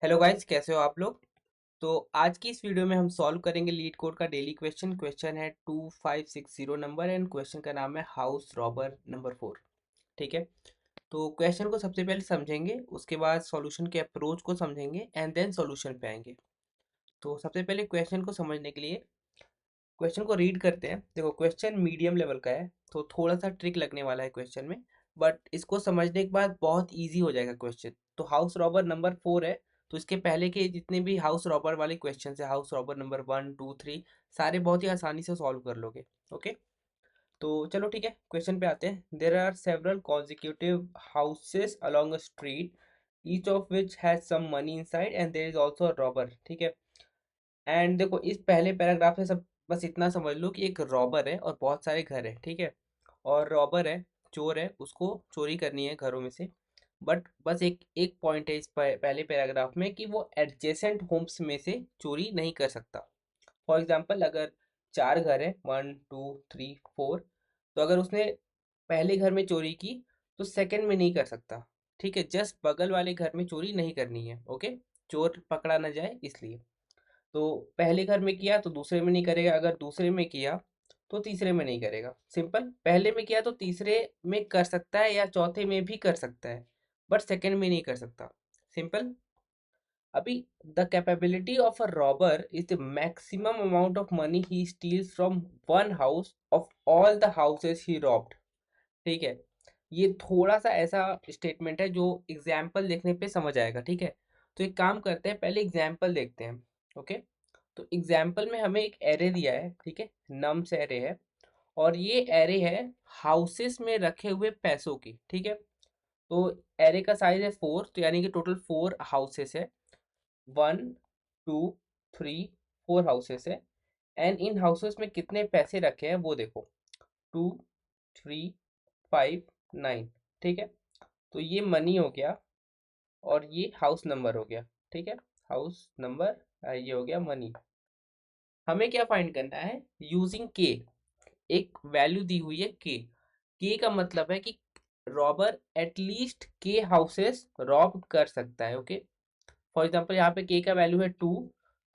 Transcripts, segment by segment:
Hello guys, कैसे हो आप लोग। तो आज की इस वीडियो में हम सॉल्व करेंगे लीड कोड का डेली क्वेश्चन। क्वेश्चन है 2560 नंबर एंड क्वेश्चन का नाम है हाउस रॉबर नंबर 4। ठीक है। तो क्वेश्चन को सबसे पहले समझेंगे, उसके बाद सॉल्यूशन के अप्रोच को समझेंगे एंड देन सॉल्यूशन पे आएंगे। तो सबसे पहले क्वेश्चन को समझने के लिए क्वेश्चन को रीड करते हैं। देखो, क्वेश्चन मीडियम लेवल का है तो थोड़ा सा ट्रिक लगने वाला है क्वेश्चन में, बट इसको समझने के बाद बहुत इजी हो जाएगा क्वेश्चन। तो हाउस रॉबर नंबर 4 है, तो इसके पहले के जितने भी हाउस रॉबर वाले क्वेश्चन है, हाउस रॉबर नंबर 1 2 3, सारे बहुत ही आसानी से सॉल्व कर लोगे। ओके, तो चलो ठीक है, क्वेश्चन पे आते हैं। There are several consecutive houses along a street, each of which has some money inside and there is also a robber. ठीक है। एंड देखो, इस पहले पैराग्राफ से सब बस इतना समझ लो कि एक रॉबर है और बहुत सारे घर है। ठीक है। और रॉबर है, चोर है, उसको चोरी करनी है घरों में से। बट बस एक एक पॉइंट है इस पहले पैराग्राफ में कि वो एडजेसेंट होम्स में से चोरी नहीं कर सकता। फॉर एग्जाम्पल, अगर 4 घर है, 1 2 3 4, तो अगर उसने पहले घर में चोरी की तो सेकंड में नहीं कर सकता। ठीक है, जस्ट बगल वाले घर में चोरी नहीं करनी है। ओके, चोर पकड़ा ना जाए इसलिए। तो पहले घर में किया तो दूसरे में नहीं करेगा, अगर दूसरे में किया तो तीसरे में नहीं करेगा। सिंपल, पहले में किया तो तीसरे में कर सकता है या चौथे में भी कर सकता है, बट सेकंड में नहीं कर सकता। सिंपल। अभी, the capability of a robber is the maximum amount of money he steals from one house of all the houses he robbed. ठीक है। ये थोड़ा सा ऐसा स्टेटमेंट है जो एग्जाम्पल देखने पे समझ आएगा। ठीक है। तो एक काम करते हैं, पहले एग्जाम्पल देखते हैं। ओके। तो एग्जाम्पल में हमें एक एरे दिया है। ठीक है, नम्स एरे है, और ये एरे है हाउसेस में रखे हुए पैसों की। ठीक है। तो एरे का साइज है 4, तो यानी कि टोटल 4 हाउसेस है। 1 2 3 4 हाउसेस है। एंड इन हाउसेस में कितने पैसे रखे हैं वो देखो, 2 3 5 9। ठीक है। तो ये मनी हो गया और ये हाउस नंबर हो गया। ठीक है, हाउस नंबर, ये हो गया मनी। हमें क्या फाइंड करना है, यूजिंग के। एक वैल्यू दी हुई है के। के का मतलब है कि robber at least K houses Rob कर सकता है। ओके। फॉर एग्जाम्पल, यहाँ पे के का वैल्यू है 2,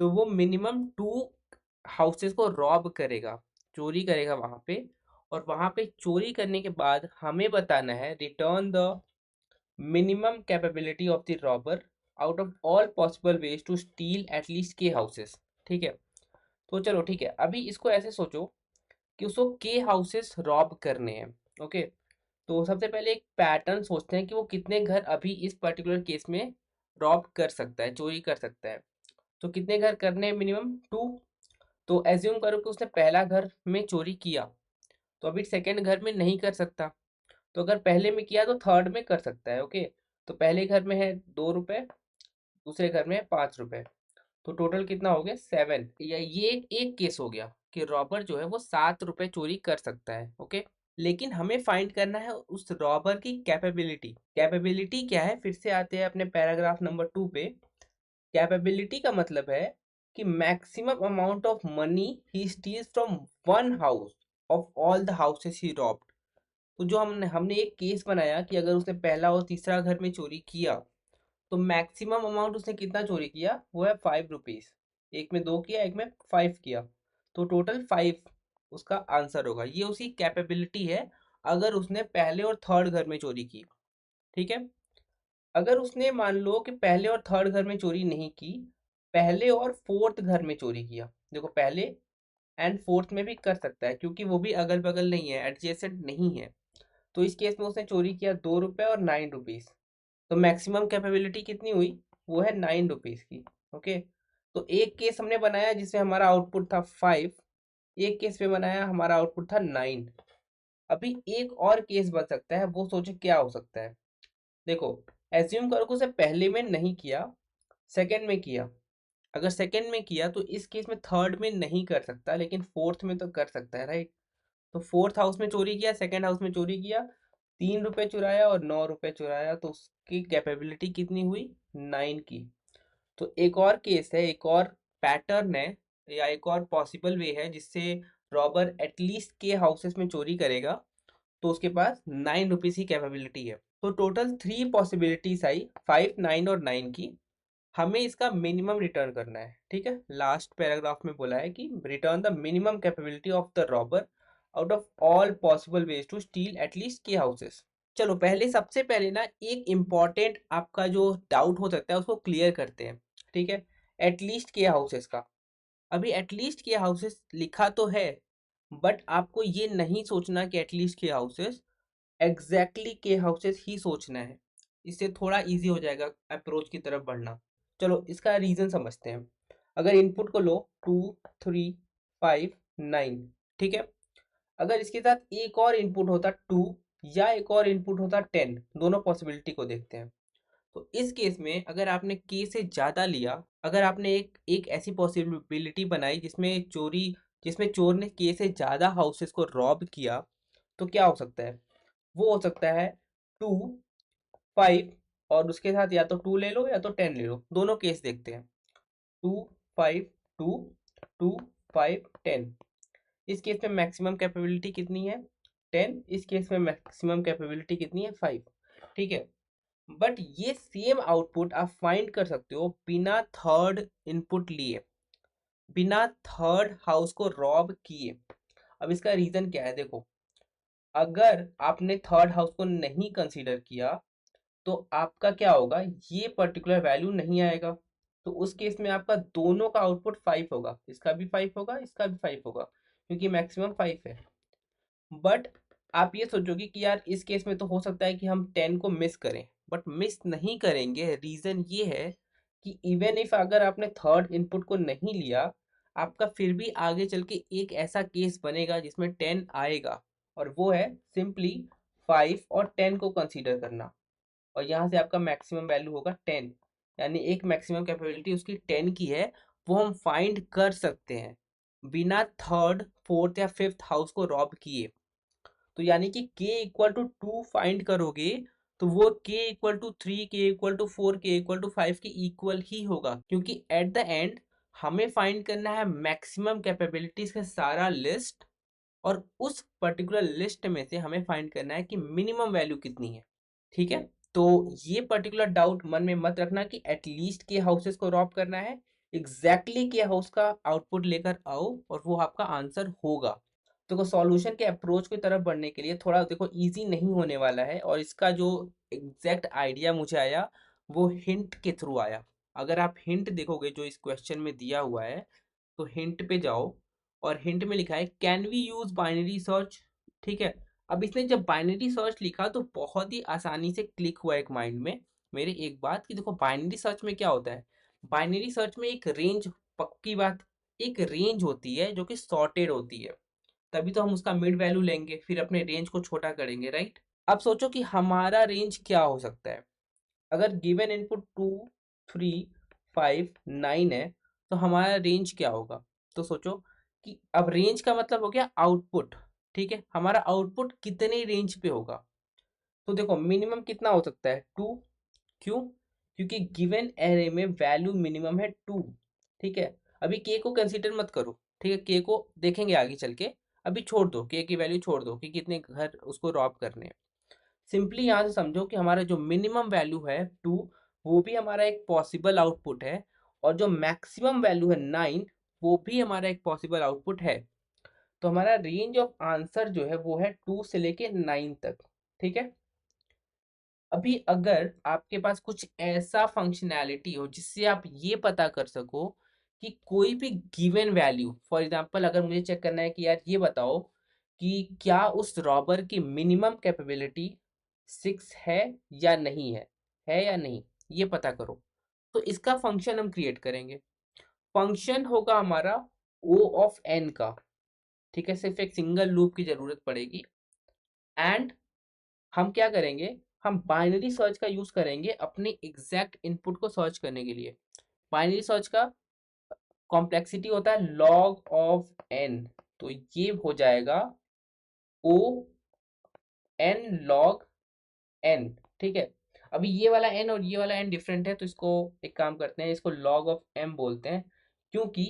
तो वो मिनिमम 2 हाउसेस को रॉब करेगा, चोरी करेगा वहां पे। और वहां पे चोरी करने के बाद हमें बताना है return the minimum capability of the robber out of all possible ways to steal at least K houses. ठीक है। तो चलो ठीक है, अभी इसको ऐसे सोचो कि उसको के हाउसेस रॉब करने हैं। ओके। तो सबसे पहले एक पैटर्न सोचते हैं कि वो कितने घर अभी इस पर्टिकुलर केस में रॉब कर सकता है, चोरी कर सकता है। तो कितने घर करने हैं, मिनिमम 2। तो एज्यूम करो कि उसने पहला घर में चोरी किया, तो अभी सेकंड घर में नहीं कर सकता। तो अगर पहले में किया तो थर्ड में कर सकता है। ओके। तो पहले घर में है 2 रुपए, दूसरे घर में है 5 रुपए, तो टोटल कितना हो गया, 7। या ये एक केस हो गया कि रॉबर जो है वो 7 रुपए चोरी कर सकता है। ओके। लेकिन हमें फाइंड करना है उस रॉबर की कैपेबिलिटी। कैपेबिलिटी क्या है, फिर से आते हैं अपने पैराग्राफ नंबर 2 पे। कैपेबिलिटी का मतलब है कि maximum amount of money he steals from one house of all the houses he robbed. तो जो हमने एक केस बनाया कि अगर उसने पहला और तीसरा घर में चोरी किया, तो मैक्सिमम अमाउंट उसने कितना चोरी किया, वो है 5 रुपीज। एक में 2 किया, एक में 5 किया, तो टोटल 5 उसका आंसर होगा। ये उसकी कैपेबिलिटी है अगर उसने पहले और थर्ड घर में चोरी की। ठीक है। अगर उसने मान लो कि पहले और थर्ड घर में चोरी नहीं की, पहले और फोर्थ घर में चोरी किया, देखो पहले एंड फोर्थ में भी कर सकता है क्योंकि वो भी अगल बगल नहीं है, एडजेसेंट नहीं है। तो इस केस में उसने चोरी किया 2 रुपए और 9 रुपीज, तो मैक्सिमम कैपेबिलिटी कितनी हुई, वो है 9 रुपीज की। ओके। तो एक केस हमने बनाया जिसमें हमारा आउटपुट था 5, एक केस में बनाया हमारा आउटपुट था 9। अभी एक और केस बन सकता है, वो सोचो क्या हो सकता है। देखो, एज्यूम करो कि उसे पहले में नहीं किया, सेकंड में किया। अगर सेकंड में किया तो इस केस में थर्ड में नहीं कर सकता, लेकिन फोर्थ में तो कर सकता है, राइट। तो फोर्थ हाउस में चोरी किया, सेकंड हाउस में चोरी किया, 3 रुपए चुराया और 9 रुपए चुराया, तो उसकी कैपेबिलिटी कितनी हुई, 9 की। तो एक और केस है, एक और पैटर्न है, या एक और पॉसिबल वे है जिससे रॉबर एटलीस्ट के हाउसेस में चोरी करेगा, तो उसके पास 9 रुपीज की कैपेबिलिटी है। तो टोटल 3 पॉसिबिलिटीज आई, 5 9 और 9 की। हमें इसका मिनिमम रिटर्न करना है, ठीक है। लास्ट पैराग्राफ में बोला है कि return the minimum capability of the robber out of all possible ways to steal at least K houses. चलो पहले सबसे पहले ना एक इम्पॉर्टेंट आपका जो डाउट हो सकता है उसको क्लियर करते हैं, ठीक है। एटलीस्ट के हाउसेस का, अभी एटलीस्ट के हाउसेस लिखा तो है, बट आपको ये नहीं सोचना कि एटलीस्ट के हाउसेस एग्जैक्टली के हाउसेस ही सोचना है। इससे थोड़ा इजी हो जाएगा अप्रोच की तरफ बढ़ना। चलो इसका रीजन समझते हैं। अगर इनपुट को लो 2 3 5 9, ठीक है। अगर इसके साथ एक और इनपुट होता 2 या एक और इनपुट होता 10, दोनों पॉसिबिलिटी को देखते हैं। तो इस केस में अगर आपने के से ज्यादा लिया, अगर आपने एक एक ऐसी पॉसिबिलिटी बनाई जिसमें चोर ने के से ज्यादा हाउसेस को रॉब किया, तो क्या हो सकता है? वो हो सकता है 2 5, और उसके साथ या तो 2 ले लो या तो 10 ले लो। दोनों केस देखते हैं। 2 5 2 2 5 10। इस केस में मैक्सिमम कैपेबिलिटी कितनी है? 10। इस केस में मैक्सिमम कैपेबिलिटी कितनी है? 5। ठीक है। बट ये सेम आउटपुट आप फाइंड कर सकते हो बिना थर्ड इनपुट लिए, बिना थर्ड हाउस को रॉब किए। अब इसका रीजन क्या है? देखो, अगर आपने थर्ड हाउस को नहीं कंसीडर किया तो आपका क्या होगा? ये पर्टिकुलर वैल्यू नहीं आएगा। तो उस केस में आपका दोनों का आउटपुट 5 होगा, इसका भी 5 होगा, इसका भी 5 होगा, क्योंकि मैक्सिमम 5 है। बट आप ये सोचोगे कि यार इस केस में तो हो सकता है कि हम 10 को मिस करें, बट मिस नहीं करेंगे। रीजन ये है कि इवन इफ अगर आपने थर्ड इनपुट को नहीं लिया, आपका फिर भी आगे चल के एक ऐसा केस बनेगा जिसमें 10 आएगा, और वो है सिंपली 5 और 10 को कंसीडर करना। और यहाँ से आपका मैक्सिमम वैल्यू होगा 10, यानी एक मैक्सिमम कैपेबिलिटी उसकी 10 की है, वो हम फाइंड कर सकते हैं बिना थर्ड फोर्थ या फिफ्थ हाउस को रॉब किए। तो यानी कि k इक्वल टू 2 फाइंड करोगे तो वो k equal to 3, k equal to 4, k equal to 5 के इक्वल ही होगा, क्योंकि एट द एंड हमें फाइंड करना है मैक्सिमम कैपेबिलिटीज का सारा लिस्ट, और उस पर्टिकुलर लिस्ट में से हमें फाइंड करना है कि मिनिमम वैल्यू कितनी है। ठीक है। तो ये पर्टिकुलर डाउट मन में मत रखना कि एटलीस्ट के हाउसेस को रॉब करना है। एग्जैक्टली के हाउस का आउटपुट लेकर आओ और वो आपका आंसर होगा। देखो, सॉल्यूशन के अप्रोच की तरफ बढ़ने के लिए थोड़ा देखो इजी नहीं होने वाला है, और इसका जो एग्जैक्ट आइडिया मुझे आया वो हिंट के थ्रू आया। अगर आप हिंट देखोगे जो इस क्वेश्चन में दिया हुआ है, तो हिंट पे जाओ, और हिंट में लिखा है can we use binary search. ठीक है। अब इसने जब बाइनरी सर्च लिखा तो बहुत ही आसानी से क्लिक हुआ एक माइंड में मेरे एक बात कि देखो बाइनरी सर्च में क्या होता है। बाइनरी सर्च में एक रेंज, पक्की बात, एक रेंज होती है जो कि सॉर्टेड होती है, तभी तो हम उसका मिड वैल्यू लेंगे, फिर अपने रेंज को छोटा करेंगे, राइट। अब सोचो कि हमारा रेंज क्या हो सकता है। अगर गिवन इनपुट 2 3 5 9 है, तो हमारा रेंज क्या होगा? तो सोचो कि अब रेंज का मतलब हो गया आउटपुट। ठीक है, हमारा आउटपुट कितने रेंज पे होगा? तो देखो मिनिमम कितना हो सकता है? 2। क्यों? क्योंकि गिवन एरे में वैल्यू मिनिमम है 2। ठीक है। अभी के को कंसीडर मत करो, ठीक है, के को देखेंगे आगे चल के। अभी छोड़ दो, के की वैल्यू छोड़ दो कि कितने घर उसको रॉब करने हैं। सिंपली यहाँ से समझो कि हमारा जो मिनिमम वैल्यू है 2, वो भी हमारा एक पॉसिबल आउटपुट है, और जो मैक्सिमम वैल्यू है 9, वो भी हमारा एक पॉसिबल आउटपुट है। तो हमारा रेंज ऑफ आंसर जो है वो है 2 से लेके 9 तक। ठीक है। अभी अगर आपके पास कुछ ऐसा फंक्शनैलिटी हो जिससे आप ये पता कर सको कि कोई भी गिवन वैल्यू, फॉर एग्जांपल अगर मुझे चेक करना है कि यार ये बताओ कि क्या उस रॉबर की मिनिमम कैपेबिलिटी 6 है या नहीं, ये पता करो। तो इसका फंक्शन हम क्रिएट करेंगे। फंक्शन होगा हमारा O ऑफ n का। ठीक है, सिर्फ एक सिंगल लूप की जरूरत पड़ेगी। एंड हम क्या करेंगे? हम बाइनरी सर्च का यूज करेंगे अपने एग्जैक्ट इनपुट को सर्च करने के लिए। बाइनरी सर्च का कॉम्प्लेक्सिटी होता है log ऑफ n, तो ये हो जाएगा O n log n। ठीक है। अभी ये वाला n और ये वाला n डिफरेंट है, तो इसको एक काम करते हैं, इसको log ऑफ m बोलते हैं, क्योंकि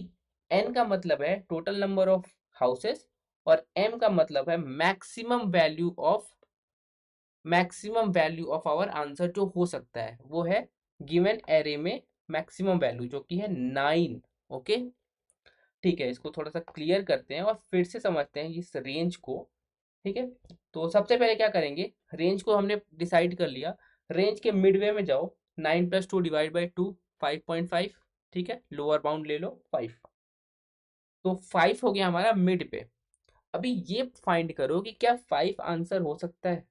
n का मतलब है टोटल नंबर ऑफ हाउसेस, और m का मतलब है maximum value of our answer जो हो सकता है, वो है गिवन एरे में मैक्सिमम वैल्यू जो कि है 9। ओके, ठीक है, इसको थोड़ा सा क्लियर करते हैं और फिर से समझते हैं इस रेंज को। ठीक है, तो सबसे पहले क्या करेंगे, रेंज को हमने डिसाइड कर लिया, रेंज के मिडवे में जाओ, 9 + 2 डिवाइड बाई 2, 5.5। ठीक है, लोअर बाउंड ले लो 5, तो 5 हो गया हमारा मिड पे। अभी ये फाइंड करो कि क्या 5 आंसर हो सकता है।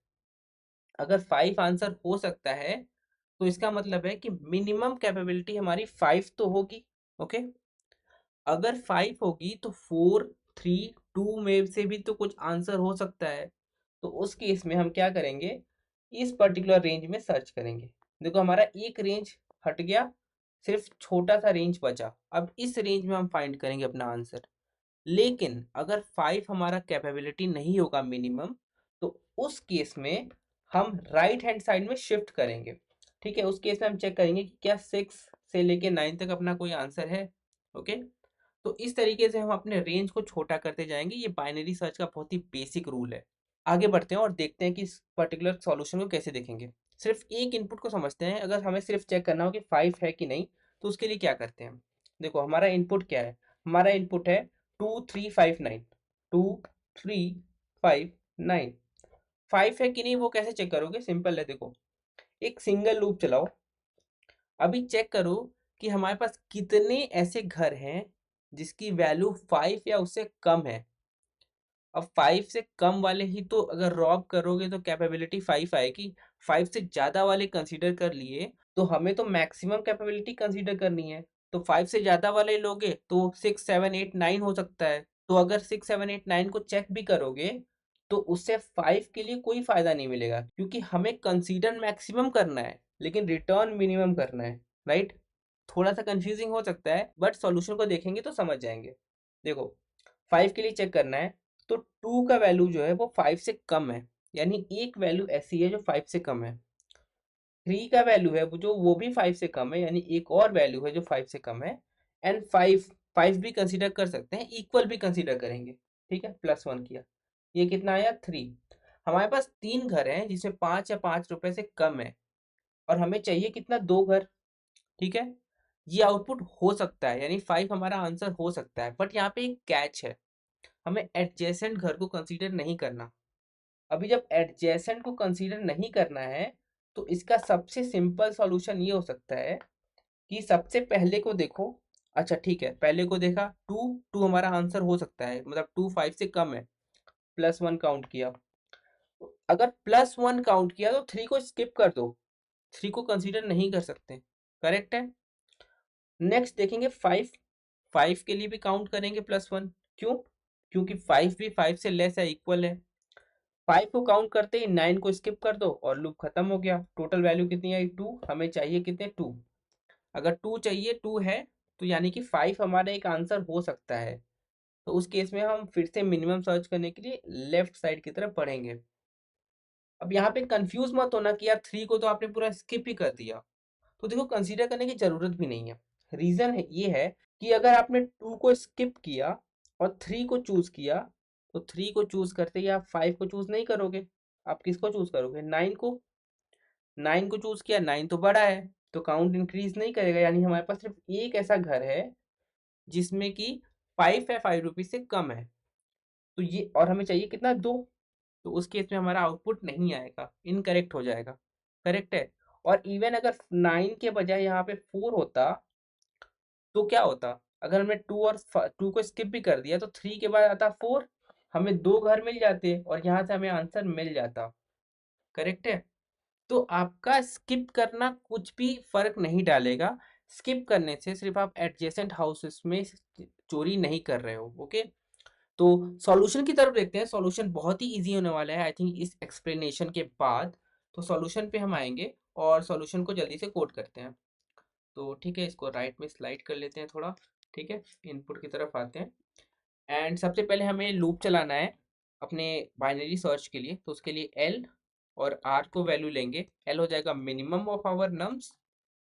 अगर 5 आंसर हो सकता है तो इसका मतलब है कि मिनिमम कैपेबिलिटी हमारी 5 तो होगी। ओके, अगर 5 होगी तो 4, 3, 2 में से भी तो कुछ आंसर हो सकता है। तो उस केस में हम क्या करेंगे, इस पर्टिकुलर रेंज में सर्च करेंगे। देखो हमारा एक रेंज हट गया, सिर्फ छोटा सा रेंज बचा। अब इस रेंज में हम फाइंड करेंगे अपना आंसर। लेकिन अगर 5 हमारा कैपेबिलिटी नहीं होगा मिनिमम, तो उस केस में हम राइट हैंड साइड में शिफ्ट करेंगे। ठीक है, उस केस में हम चेक करेंगे कि क्या 6 से लेके 9 तक अपना कोई आंसर है। ओके, तो इस तरीके से हम अपने रेंज को छोटा करते जाएंगे। ये बाइनरी सर्च का बहुत ही बेसिक रूल है। आगे बढ़ते हैं और देखते हैं कि इस पर्टिकुलर सॉल्यूशन को कैसे देखेंगे। सिर्फ एक इनपुट को समझते हैं। अगर हमें सिर्फ चेक करना हो कि 5 है कि नहीं, तो उसके लिए क्या करते हैं। देखो हमारा इनपुट क्या है, हमारा इनपुट है 2359, 2359। 5 है कि नहीं वो कैसे चेक करोगे, सिंपल है। देखो एक सिंगल लूप चलाओ, अभी चेक करो कि हमारे पास कितने ऐसे घर हैं जिसकी वैल्यू 5 या उससे कम है। अब 5 से कम वाले ही तो अगर रॉब करोगे तो कैपेबिलिटी 5 आएगी। 5 से ज़्यादा वाले कंसीडर कर लिए तो हमें तो मैक्सिमम कैपेबिलिटी कंसीडर करनी है। तो 5 से ज़्यादा वाले लोगे तो 6, 7, 8, 9 हो सकता है। तो अगर 6, 7, 8, 9 को चेक भी करोगे तो उससे 5 के लिए कोई फ़ायदा नहीं मिलेगा, क्योंकि हमें कंसीडर मैक्सिमम करना है लेकिन रिटर्न मिनिमम करना है। राइट, थोड़ा सा कंफ्यूजिंग हो सकता है बट सॉल्यूशन को देखेंगे तो समझ जाएंगे। देखो 5 के लिए चेक करना है, तो 2 का वैल्यू जो है वो 5 से कम है, यानी एक वैल्यू ऐसी है जो 5 से कम है। 3 का वैल्यू है वो भी 5 से कम है, यानी एक और वैल्यू है जो 5 से कम है। एंड 5, 5 भी कंसीडर कर सकते हैं, इक्वल भी कंसीडर करेंगे। ठीक है, +1 किया, ये कितना आया 3। हमारे पास 3 घर हैं जिसमें 5 या 5 रुपए से कम है, और हमें चाहिए कितना, 2 घर। ठीक है, ये आउटपुट हो सकता है, यानी 5 हमारा आंसर हो सकता है, बट यहाँ पे एक कैच है, हमें एडजेसेंट घर को कंसीडर नहीं करना। अभी जब एडजेसेंट को कंसीडर नहीं करना है तो इसका सबसे सिंपल सॉल्यूशन ये हो सकता है कि सबसे पहले को देखो। अच्छा ठीक है, पहले को देखा, 2 हमारा आंसर हो सकता है, मतलब 2 5 से कम है, +1 काउंट किया। अगर +1 काउंट किया तो 3 को स्किप कर दो, 3 को कंसीडर नहीं कर सकते। करेक्ट है। नेक्स्ट देखेंगे 5, 5 के लिए भी काउंट करेंगे +1। क्यों, क्योंकि 5 भी 5 से लेस है, इक्वल है। 5 को काउंट करते ही 9 को स्किप कर दो और लूप खत्म हो गया। टोटल वैल्यू कितनी आई, 2। हमें चाहिए कितने, 2। अगर 2 चाहिए, 2 है, तो यानी कि 5 हमारा एक आंसर हो सकता है। तो उस केस में हम फिर से मिनिमम सर्च करने के लिए लेफ्ट साइड की तरफ बढ़ेंगे। अब यहाँ पे कंफ्यूज मत होना कि यार 3 को तो आपने पूरा स्किप ही कर दिया। तो देखो कंसीडर करने की जरूरत भी नहीं है। रीजन है ये है कि अगर आपने 2 को स्किप किया और 3 को चूज किया, तो 3 को चूज करते ही आप 5 को चूज नहीं करोगे। आप किसको चूज करोगे, 9 को। 9 को चूज किया, 9 तो बड़ा है, तो काउंट इंक्रीज नहीं करेगा, यानी हमारे पास सिर्फ एक ऐसा घर है जिसमें कि 5 है, 5 रुपीज से कम है। तो ये, और हमें चाहिए कितना, 2। तो उस केस में हमारा आउटपुट नहीं आएगा, इनकरेक्ट हो जाएगा। करेक्ट है। और इवन अगर 9 के बजाय यहाँ पे 4 होता तो क्या होता, अगर हमने 2 और 2 को स्किप भी कर दिया तो 3 के बाद आता 4, हमें 2 घर मिल जाते और यहाँ से हमें आंसर मिल जाता। करेक्ट है। तो आपका स्किप करना कुछ भी फर्क नहीं डालेगा। स्किप करने से सिर्फ आप एडजेसेंट हाउसेस में चोरी नहीं कर रहे हो। ओके, तो सॉल्यूशन की तरफ देखते हैं। सॉल्यूशन बहुत ही इजी होने वाला है आई थिंक इस एक्सप्लेनेशन के बाद। तो सॉल्यूशन पे हम आएंगे और सॉल्यूशन को जल्दी से कोड करते हैं। तो ठीक है, इसको राइट में स्लाइड कर लेते हैं थोड़ा। ठीक है, इनपुट की तरफ आते हैं एंड सबसे पहले हमें लूप चलाना है अपने बाइनरी सर्च के लिए। तो उसके लिए एल और आर को वैल्यू लेंगे। एल हो जाएगा मिनिमम ऑफ आवर नम्स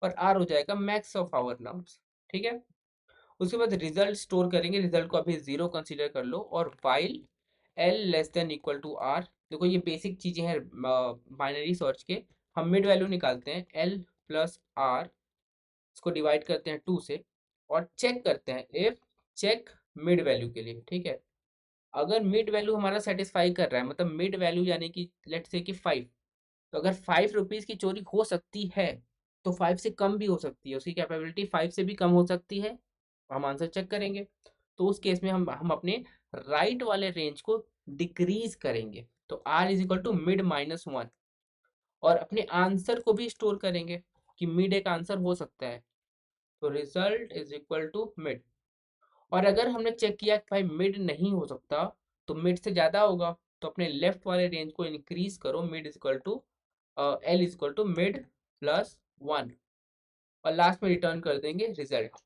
और आर हो जाएगा मैक्स ऑफ आवर नम्स। ठीक है, उसके बाद रिजल्ट स्टोर करेंगे। रिजल्ट को अभी 0 कंसीडर कर लो और while L less than equal to R. देखो ये बेसिक चीज़ें हैं बाइनरी सर्च के। हम मिड वैल्यू निकालते हैं, एल प्लस आर इसको डिवाइड करते हैं 2 से और चेक करते हैं इफ चेक मिड वैल्यू के लिए, ठीक है। अगर मिड वैल्यू हमारा सेटिस्फाई कर रहा है, मतलब मिड वैल्यू यानी कि लेट्स से कि 5, तो अगर 5 रुपीज की चोरी हो सकती है तो 5 से कम भी हो सकती है, उसकी कैपेबिलिटी 5 से भी कम हो सकती है, हम आंसर चेक करेंगे। तो उस केस में हम अपने राइट वाले रेंज को डिक्रीज करेंगे, तो R is equal to mid -1, और अपने आंसर को भी स्टोर करेंगे कि मिड एक आंसर हो सकता है, तो result is equal to mid. और अगर हमने चेक किया कि भाई मिड नहीं हो सकता, तो मिड से ज्यादा होगा, तो अपने लेफ्ट वाले रेंज को इंक्रीज करो, mid is equal to L is equal to mid +1, और लास्ट में रिटर्न कर देंगे रिजल्ट।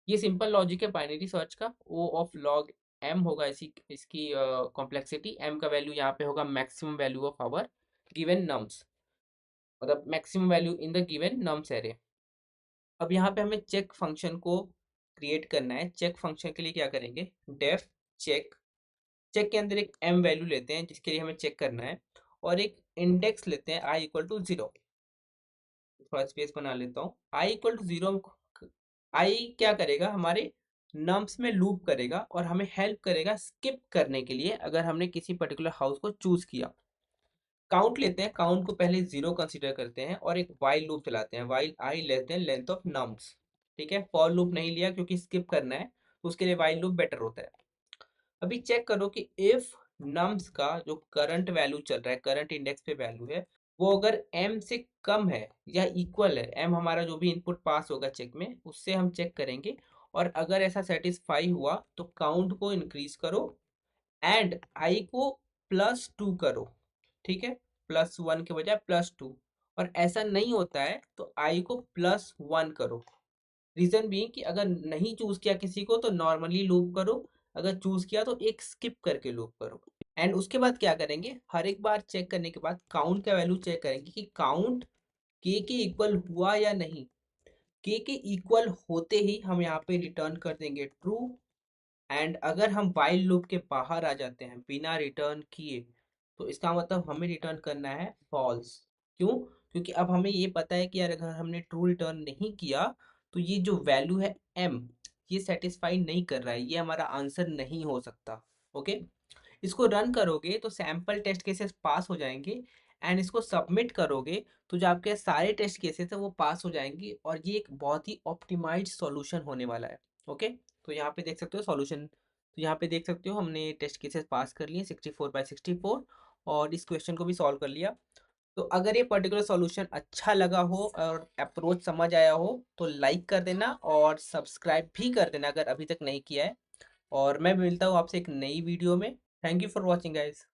ये सिंपल लॉजिक है बाइनरी सर्च का। ओ ऑफ लॉग एम होगा इसकी कॉम्प्लेक्सिटी, एम का वैल्यू यहाँ पे होगा maximum value of our given nums, मतलब maximum value in the given nums array. अब यहाँ पे हमें चेक फंक्शन को क्रिएट करना है। चेक फंक्शन के लिए क्या करेंगे, डेफ चेक, चेक के अंदर एक एम वैल्यू लेते हैं जिसके लिए हमें चेक करना है, और एक इंडेक्स लेते हैं आई इक्वल टू 0, थोड़ा स्पेस बना लेता हूँ। आई इक्वल टू 0, आई क्या करेगा, हमारे नम्स में लूप करेगा और हमें हेल्प करेगा स्किप करने के लिए अगर हमने किसी पर्टिकुलर हाउस को चूज किया। काउंट लेते हैं, काउंट को पहले 0 कंसीडर करते हैं और एक वाइल लूप चलाते हैं, while I less than length of nums, ठीक है। फॉर लूप नहीं लिया क्योंकि स्किप करना है, तो उसके लिए वाइल लूप बेटर होता है। अभी चेक करो कि इफ नम्स का जो करंट वैल्यू चल रहा है, करंट इंडेक्स पे वैल्यू है, वो अगर m से कम है या इक्वल है, m हमारा जो भी इनपुट पास होगा चेक में, उससे हम चेक करेंगे। और अगर ऐसा सेटिस्फाई हुआ तो काउंट को इंक्रीज करो एंड i को +2 करो, ठीक है, +1 के बजाय +2। और ऐसा नहीं होता है तो i को +1 करो। रीजन भी कि अगर नहीं चूज किया किसी को तो नॉर्मली लूप करो, अगर चूज किया तो एक स्किप करके लूप करो। एंड उसके बाद क्या करेंगे, हर एक बार चेक करने के बाद काउंट का वैल्यू चेक करेंगे कि काउंट के इक्वल हुआ या नहीं। के इक्वल होते ही हम यहाँ पे रिटर्न कर देंगे ट्रू। एंड अगर हम वाइल लूप के बाहर आ जाते हैं बिना रिटर्न किए, तो इसका मतलब हमें रिटर्न करना है फॉल्स। क्यों? क्योंकि अब हमें ये पता है कि यार अगर हमने ट्रू रिटर्न नहीं किया तो ये जो वैल्यू है m, ये सेटिस्फाई नहीं कर रहा है, ये हमारा आंसर नहीं हो सकता। ओके, इसको रन करोगे तो सैंपल टेस्ट केसेस पास हो जाएंगे, एंड इसको सबमिट करोगे तो जो आपके सारे टेस्ट केसेस है वो पास हो जाएंगे, और ये एक बहुत ही ऑप्टिमाइज्ड सॉल्यूशन होने वाला है। ओके, तो यहाँ पे देख सकते हो सॉल्यूशन, तो यहाँ पे देख सकते हो हमने टेस्ट केसेस पास कर लिए 64/64, और इस क्वेश्चन को भी सॉल्व कर लिया। तो अगर ये पर्टिकुलर सॉल्यूशन अच्छा लगा हो और अप्रोच समझ आया हो तो लाइक कर देना और सब्सक्राइब भी कर देना अगर अभी तक नहीं किया है। और मैं मिलता हूँ आपसे एक नई वीडियो में। Thank you for watching guys.